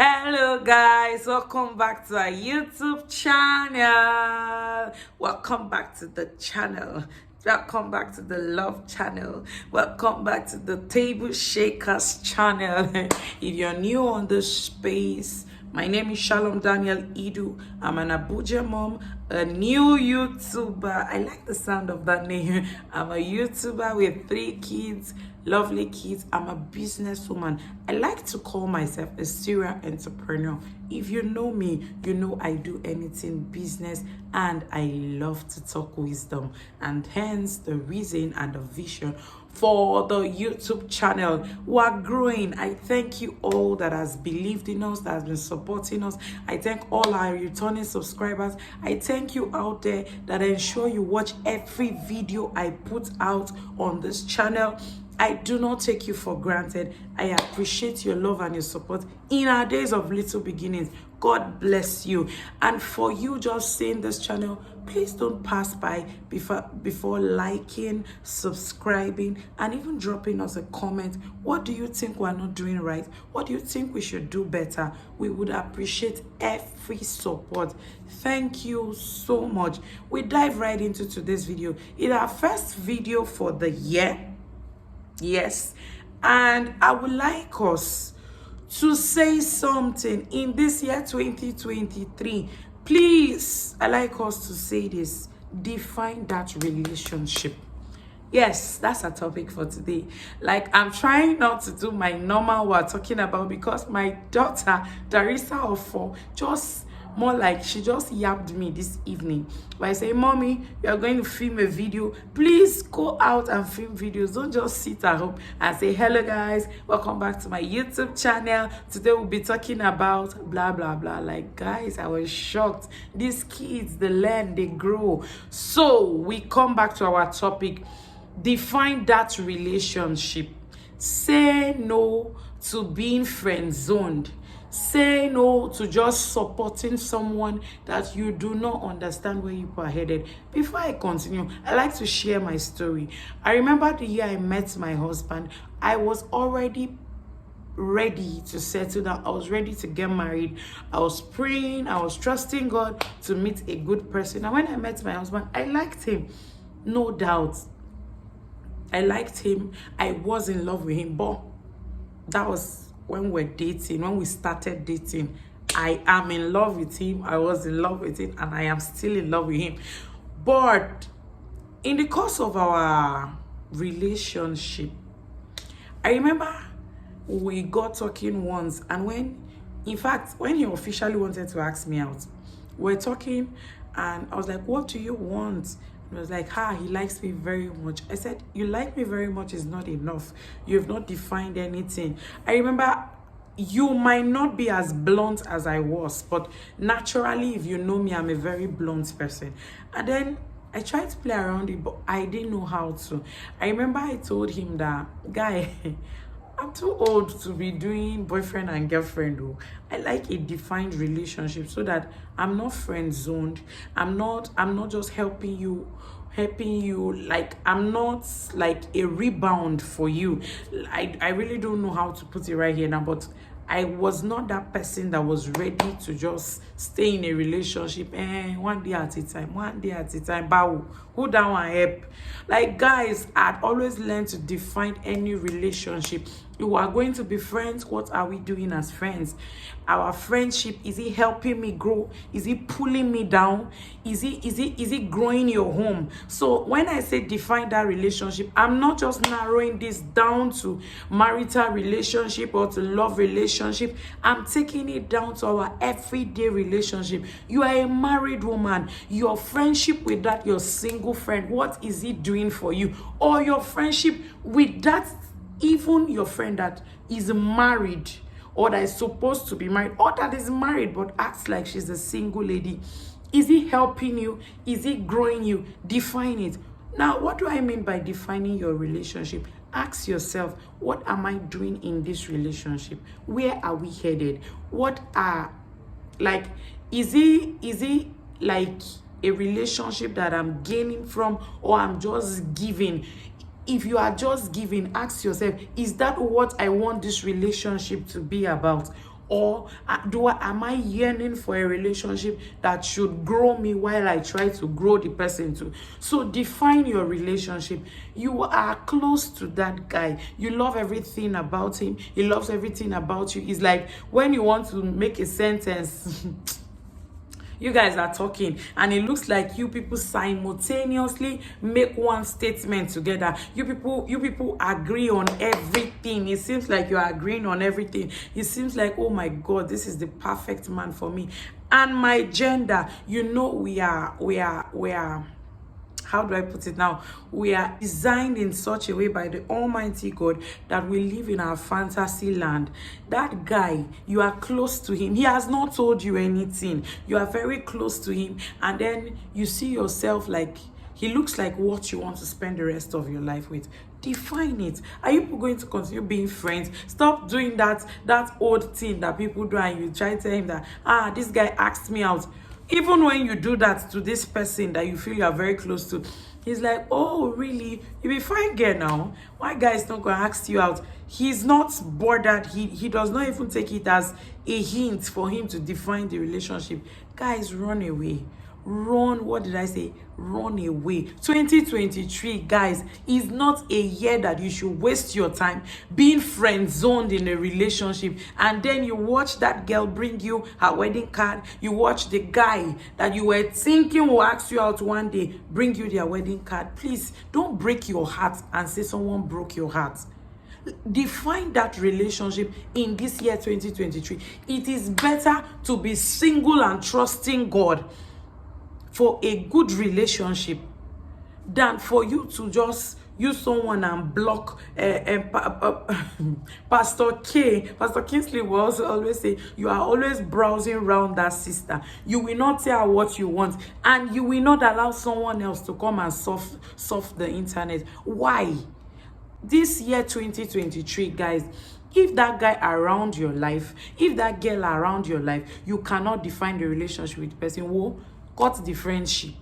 Hello guys, welcome back to our YouTube channel. Welcome back to the channel. Welcome back to the love channel. Welcome back to the table shakers channel. If you're new on this space, my name is Shalom Daniel Idu. I'm an Abuja mom, a new YouTuber. I like the sound of that name. I'm a YouTuber with 3 kids, lovely kids. I'm a businesswoman. I like to call myself a serial entrepreneur. If you know me, you know I do anything business and I love to talk wisdom. And hence the reason and the vision for the YouTube channel. We're growing. I thank you all that has believed in us, that has been supporting us. I thank all our returning subscribers. I thank you out there that ensure you watch every video I put out on this channel. I do not take you for granted. I appreciate your love and your support in our days of little beginnings. God bless you. And for you just seeing this channel, please don't pass by before liking, subscribing, and even dropping us a comment. What do you think we're not doing right? What do you think we should do better? We would appreciate every support. Thank you so much. We dive right into today's video. It's our first video for the year. Yes, and I would like us to say something in this year 2023. Please, I like us to say this. Define that relationship. Yes, that's a topic for today. Like, I'm trying not to do my normal we're talking about because my daughter, Darissa of 4, just more like she just yapped me this evening. But I say, Mommy, you are going to film a video. Please go out and film videos. Don't just sit at home and say, hello guys, welcome back to my YouTube channel. Today we'll be talking about blah, blah, blah. Like, guys, I was shocked. These kids, they learn, they grow. So we come back to our topic. Define that relationship. Say no to being friend-zoned. Say no to just supporting someone that you do not understand where you are headed. Before I continue, I like to share my story. I remember the year I met my husband. I was already ready to settle down. I was ready to get married. I was praying. I was trusting God to meet a good person. And when I met my husband, I liked him. No doubt. I liked him. I was in love with him. But that was when we're dating, when we started dating. I am in love with him. I was in love with him, and I am still in love with him. But in the course of our relationship, I remember we got talking once, and when he officially wanted to ask me out, we're talking, and I was like, what do you want? He was like, he likes me very much. I said, you like me very much is not enough. You have not defined anything. I remember you might not be as blunt as I was, but naturally, if you know me, I'm a very blunt person. And then I tried to play around it, but I didn't know how to. I remember I told him that, guy, I'm too old to be doing boyfriend and girlfriend though. I like a defined relationship so that I'm not friend zoned. I'm not just helping you, like I'm not like a rebound for you. I really don't know how to put it right here now, but I was not that person that was ready to just stay in a relationship one day at a time. Bow, who down and help. Like, guys, I'd always learned to define any relationship. You are going to be friends. What are we doing as friends? Our friendship, is it helping me grow? Is it pulling me down? Is it growing your home? So when I say define that relationship, I'm not just narrowing this down to marital relationship or to love relationship. I'm taking it down to our everyday relationship. You are a married woman. Your friendship with that your single friend, what is it doing for you? Or your friendship with that, even your friend that is married or that is supposed to be married or that is married but acts like she's a single lady. Is it helping you? Is it growing you? Define it. Now, what do I mean by defining your relationship? Ask yourself, what am I doing in this relationship? Where are we headed? What are, like, is it like a relationship that I'm gaining from, or I'm just giving? If you are just giving, ask yourself, is that what I want this relationship to be about? or am I yearning for a relationship that should grow me while I try to grow the person too? So define your relationship. You are close to that guy. You love everything about him. He loves everything about you. It's like when you want to make a sentence you guys are talking and it looks like you people simultaneously make one statement together. You people agree on everything. It seems like you're agreeing on everything. It seems like, oh my God, this is the perfect man for me. And my gender, we are, how do I put it now? We are designed in such a way by the Almighty God that we live in our fantasy land. That guy, you are close to him. He has not told you anything. You are very close to him. And then you see yourself like, he looks like what you want to spend the rest of your life with. Define it. Are you going to continue being friends? Stop doing that old thing that people do and you try to tell him that, this guy asked me out. Even when you do that to this person that you feel you are very close to, he's like, oh, really? You be fine girl now. Why guy is not going to ask you out? He's not bothered. He does not even take it as a hint for him to define the relationship. Guys, run away. Run, what did I say? Run away. 2023, guys, is not a year that you should waste your time being friend zoned in a relationship, and then you watch that girl bring you her wedding card. You watch the guy that you were thinking will ask you out one day bring you their wedding card. Please don't break your heart and say someone broke your heart. Define that relationship in this year 2023. It is better to be single and trusting God for a good relationship than for you to just use someone and block. Pastor Kingsley will also always say, you are always browsing around that sister. You will not tell her what you want, and you will not allow someone else to come and surf the internet. Why? This year 2023, guys, if that guy around your life, if that girl around your life, you cannot define the relationship with the person, whoa, cut the friendship.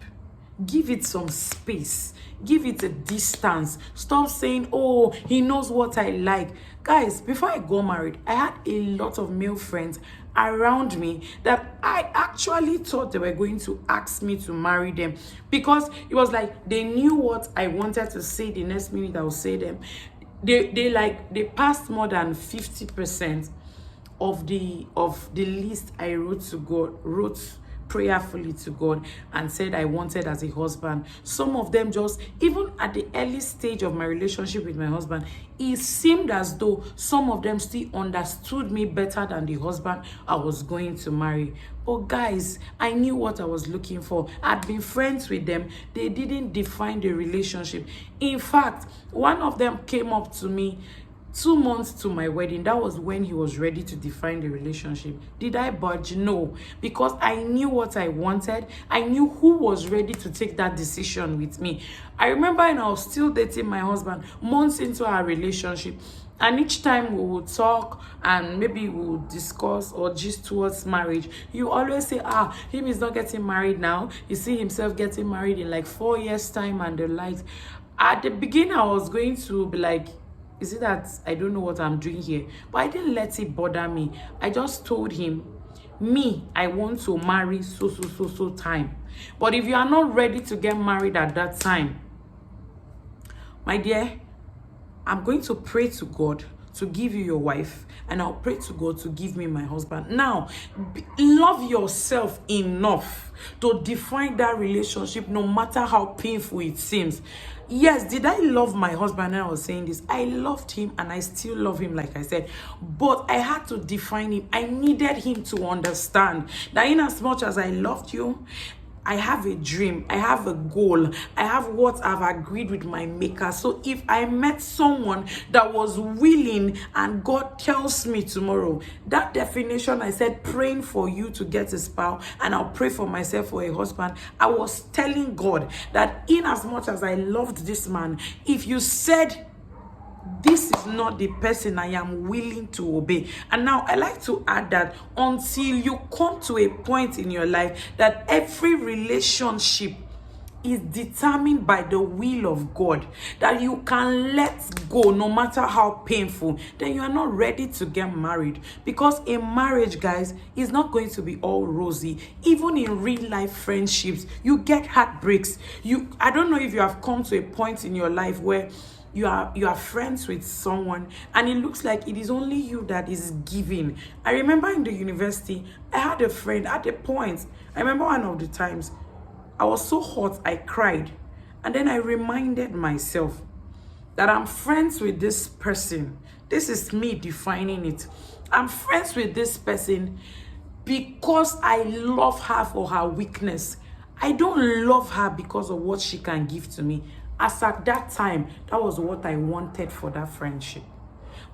Give it some space. Give it a distance. Stop saying, oh, he knows what I like. Guys, before I got married, I had a lot of male friends around me that I actually thought they were going to ask me to marry them, because it was like they knew what I wanted to say the next minute I would say them. They passed more than 50% of the list I wrote prayerfully to God and said I wanted as a husband. Some of them, just even at the early stage of my relationship with my husband, it seemed as though some of them still understood me better than the husband I was going to marry. But guys, I knew what I was looking for. I'd been friends with them. They didn't define the relationship. In fact, one of them came up to me 2 months to my wedding. That was when he was ready to define the relationship. Did I budge? No, because I knew what I wanted. I knew who was ready to take that decision with me. I remember when I was still dating my husband, months into our relationship, and each time we would talk and maybe we would discuss or gist towards marriage, you always say, him is not getting married now. You see himself getting married in like 4 years time and the like. At the beginning, I was going to be like, is it that I don't know what I'm doing here? But I didn't let it bother me. I just told him, I want to marry so time. But if you are not ready to get married at that time, my dear, I'm going to pray to God to give you your wife, and I'll pray to God to give me my husband. Now, love yourself enough to define that relationship, no matter how painful it seems. Yes, did I love my husband? And I was saying this. I loved him and I still love him, like I said. But I had to define him. I needed him to understand that in as much as I loved you, I have a dream, I have a goal, I have what I've agreed with my maker. So if I met someone that was willing and God tells me tomorrow, that definition I said, praying for you to get a spouse, and I'll pray for myself for a husband, I was telling God that in as much as I loved this man, if you said this is not the person I am willing to obey. And now I like to add that until you come to a point in your life that every relationship is determined by the will of God, that you can let go no matter how painful, then you are not ready to get married. Because a marriage, guys, is not going to be all rosy. Even in real life friendships, you get heartbreaks. I don't know if you have come to a point in your life where you are friends with someone and it looks like it is only you that is giving. I remember in the university, I had a friend at a point. I remember one of the times I was so hot, I cried. And then I reminded myself that I'm friends with this person. This is me defining it. I'm friends with this person because I love her for her weakness. I don't love her because of what she can give to me. As at that time, that was what I wanted for that friendship.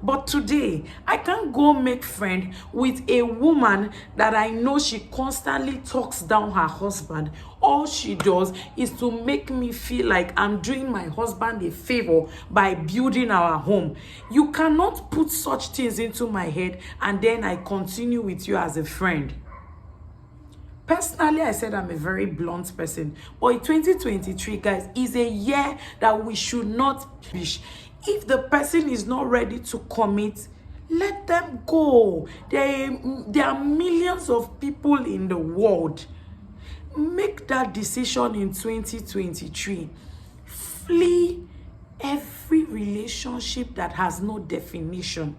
But today, I can't go make friend with a woman that I know she constantly talks down her husband. All she does is to make me feel like I'm doing my husband a favor by building our home. You cannot put such things into my head and then I continue with you as a friend. Personally, I said I'm a very blunt person. But in 2023, guys, is a year that we should not wish. If the person is not ready to commit, let them go. There are millions of people in the world. Make that decision in 2023. Flee every relationship that has no definition.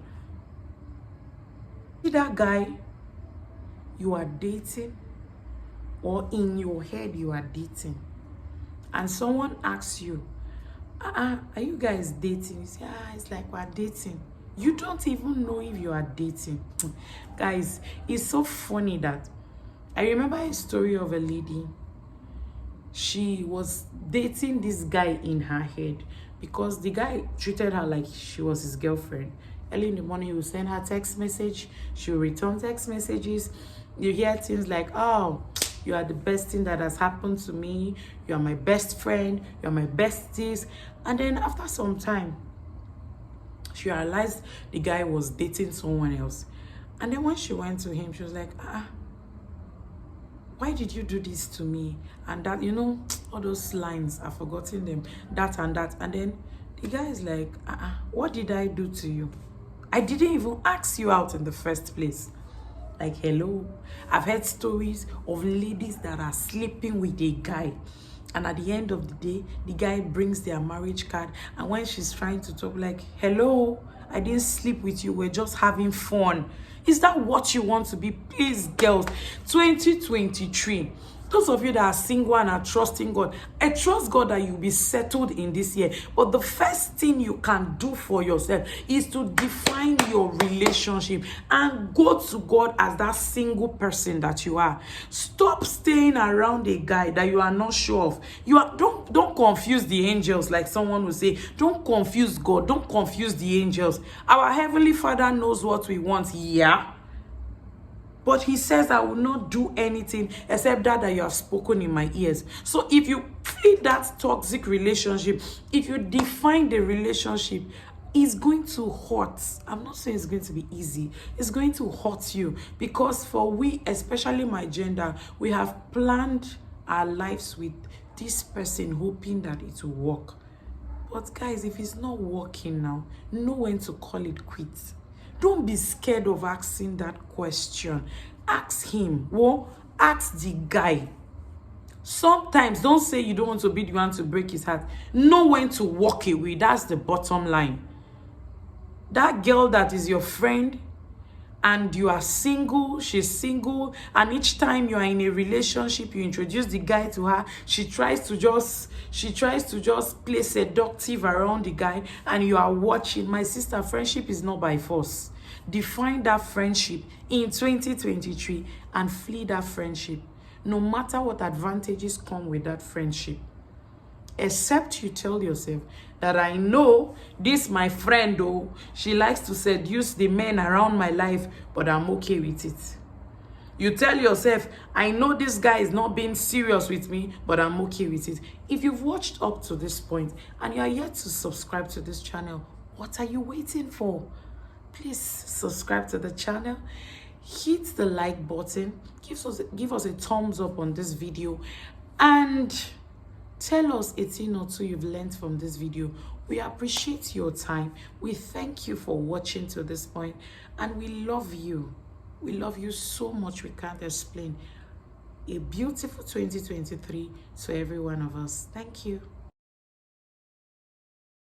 See that guy you are dating, or in your head you are dating, and someone asks you, are you guys dating? You say, it's like we're dating. You don't even know if you are dating. Guys, it's so funny that I remember a story of a lady. She was dating this guy in her head because the guy treated her like she was his girlfriend. Early in the morning, he would send her text message. She would return text messages. You hear things like, oh, you are the best thing that has happened to me. You are my best friend. You are my besties. And then after some time, she realized the guy was dating someone else. And then when she went to him, she was like, why did you do this to me? And that, all those lines, I've forgotten them, that and that. And then the guy is like, what did I do to you? I didn't even ask you out in the first place. Like, hello. I've heard stories of ladies that are sleeping with a guy, and at the end of the day, the guy brings their marriage card, and when she's trying to talk, like, hello, I didn't sleep with you, we're just having fun. Is that what you want to be? Please, girls, 2023, those of you that are single and are trusting God, I trust God that you'll be settled in this year. But the first thing you can do for yourself is to define your relationship and go to God as that single person that you are. Stop staying around a guy that you are not sure of. Don't confuse the angels, like someone will say. Don't confuse God. Don't confuse the angels. Our Heavenly Father knows what we want. Yeah. But he says, I will not do anything except that you have spoken in my ears. So if you feel that toxic relationship, if you define the relationship, it's going to hurt. I'm not saying it's going to be easy. It's going to hurt you. Because for we, especially my gender, we have planned our lives with this person hoping that it will work. But guys, if it's not working now, know when to call it quits. Don't be scared of asking that question. Ask him. Well, ask the guy. Sometimes don't say you don't want to be the one to break his heart. Know when to walk away. That's the bottom line. That girl that is your friend and you are single, she's single, and each time you are in a relationship, you introduce the guy to her, she tries to just play seductive around the guy, and you are watching. My sister, friendship is not by force. Define that friendship in 2023 and flee that friendship, no matter what advantages come with that friendship. Except you tell yourself that I know this my friend, though, she likes to seduce the men around my life, but I'm okay with it. You tell yourself, I know this guy is not being serious with me, but I'm okay with it. If you've watched up to this point and you are yet to subscribe to this channel, what are you waiting for? Please subscribe to the channel. Hit the like button. Give us a thumbs up on this video. And Tell us a thing or two you've learned from this video. We appreciate your time. We thank you for watching to this point, and we love you. We love you so much we can't explain. A beautiful 2023 to every one of us. Thank you.